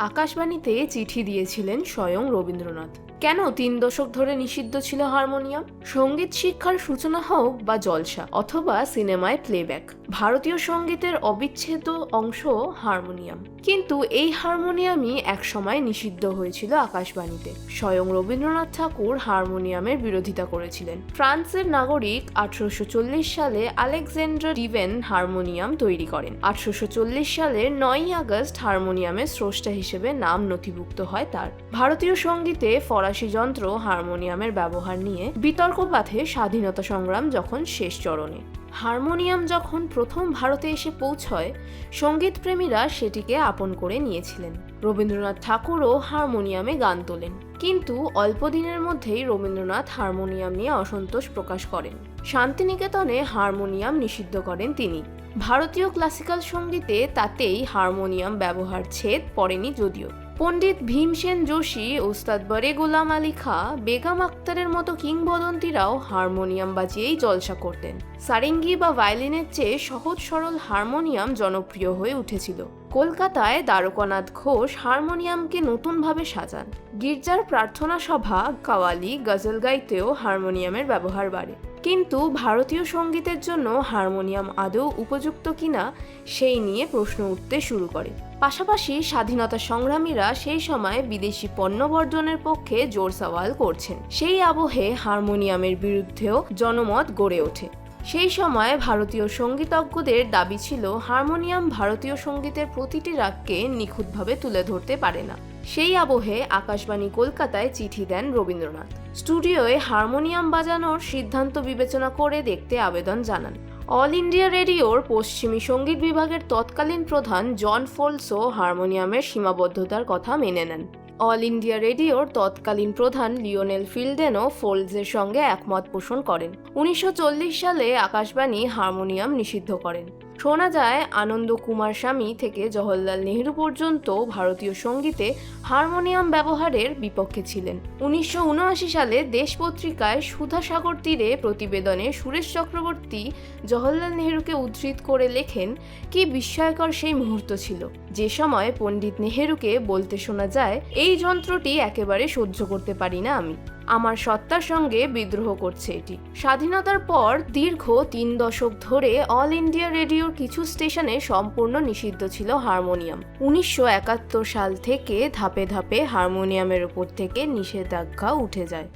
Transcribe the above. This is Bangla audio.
আকাশবাণীতে চিঠি দিয়েছিলেন স্বয়ং রবীন্দ্রনাথ। কেন 3 দশক ধরে নিষিদ্ধ ছিল হারমোনিয়াম? সঙ্গীত শিক্ষার সূচনা হোক বা জলসা অথবা সিনেমায় প্লেব্যাক, ভারতীয় সঙ্গীতের অবিচ্ছেদ্য অংশ হারমোনিয়াম। কিন্তু এই হারমোনিয়ামই একসময় নিষিদ্ধ হয়েছিল আকাশবাণীতে। স্বয়ং রবীন্দ্রনাথ ঠাকুর হারমোনিয়ামের বিরোধিতা করেছিলেন। ফ্রান্সের নাগরিক 1840 সালে আলেকজান্ডার ডিভেন হারমোনিয়াম তৈরি করেন। 1840 সালের 9ই আগস্ট হারমোনিয়ামের স্রষ্টা হিসেবে নাম নথিভুক্ত হয় তার। ভারতীয় সঙ্গীতে ফরাসি যন্ত্র হারমোনিয়ামের ব্যবহার নিয়ে বিতর্ক বাধে স্বাধীনতা সংগ্রাম যখন শেষ চরণে। হারমোনিয়াম যখন প্রথম ভারতে এসে পৌঁছয়, সঙ্গীতপ্রেমীরা সেটিকে আপন করে নিয়েছিলেন। রবীন্দ্রনাথ ঠাকুরও হারমোনিয়ামে গান তোলেন। কিন্তু অল্প দিনের মধ্যেই রবীন্দ্রনাথ হারমোনিয়াম নিয়ে অসন্তোষ প্রকাশ করেন। শান্তিনিকেতনে হারমোনিয়াম নিষিদ্ধ করেন তিনি। ভারতীয় ক্লাসিক্যাল সঙ্গীতে তাতেই হারমোনিয়াম ব্যবহার ছেদ পড়েনি যদিও। পণ্ডিত ভীমসেন যোশী, ওস্তাদ বরে গোলাম আলী খাঁ, বেগম আক্তারের মতো কিংবদন্তিরাও হারমোনিয়াম বাজিয়েই জলসা করতেন। সারেঙ্গি বা ভায়োলিনের চেয়ে সহজ সরল হারমোনিয়াম জনপ্রিয় হয়ে উঠেছিল। কলকাতায় দ্বারকানাথ ঘোষ হারমোনিয়ামকে নতুনভাবে সাজান। গির্জার প্রার্থনা সভা, কাওয়ালি, গজল গাইতেও হারমোনিয়ামের ব্যবহার বাড়ে। কিন্তু ভারতীয় সঙ্গীতের জন্য হারমোনিয়াম আদৌ উপযুক্ত কিনা সেই নিয়ে প্রশ্ন উঠতে শুরু করে। পাশাপাশি স্বাধীনতা সংগ্রামীরা সেই সময় বিদেশি পণ্য বর্জনের পক্ষে জোর সওয়াল করছেন। সেই আবহে হারমোনিয়ামের বিরুদ্ধেও জনমত গড়ে ওঠে। সেই সময় ভারতীয় সঙ্গীতজ্ঞদের দাবি ছিল হারমোনিয়াম ভারতীয় সঙ্গীতের প্রতিটি রাগকে নিখুঁতভাবে তুলে ধরতে পারে না। সেই আবহে আকাশবাণী কলকাতায় চিঠি দেন রবীন্দ্রনাথ। স্টুডিওয়ে হারমোনিয়াম বাজানোর সিদ্ধান্ত বিবেচনা করে দেখতে আবেদন জানান। অল ইন্ডিয়া রেডিওর পশ্চিমী সঙ্গীত বিভাগের তৎকালীন প্রধান জন ফোলসও হারমোনিয়ামের সীমাবদ্ধতার কথা মেনে নেন। অল ইন্ডিয়া রেডিওর তৎকালীন প্রধান লিওনেল ফিল্ডেনও ফোলসের সঙ্গে একমত পোষণ করেন। 1940 সালে আকাশবাণী হারমোনিয়াম নিষিদ্ধ করেন। শোনা যায় আনন্দ কুমার স্বামী থেকে জওহরলাল নেহরু পর্যন্ত ভারতীয় সঙ্গীতে হারমোনিয়াম ব্যবহারের বিপক্ষে ছিলেন। 1979 সালে দেশ পত্রিকায় সুধা সাগর তীরে প্রতিবেদনে সুরেশ চক্রবর্তী জওহরলাল নেহরুকে উদ্ধৃত করে লেখেন, কি বিস্ময়কর সেই মুহূর্ত ছিল, যে সময় পণ্ডিত নেহরুকে বলতে শোনা যায়, এই যন্ত্রটি একেবারে সহ্য করতে পারি না আমি, আমার সত্তার সঙ্গে বিদ্রোহ করছে এটি। স্বাধীনতার পর দীর্ঘ 3 দশক ধরে অল ইন্ডিয়া রেডিওর কিছু স্টেশনে সম্পূর্ণ নিষিদ্ধ ছিল হারমোনিয়াম। 1971 সাল থেকে ধাপে ধাপে হারমোনিয়ামের উপর থেকে নিষেধাজ্ঞা উঠে যায়।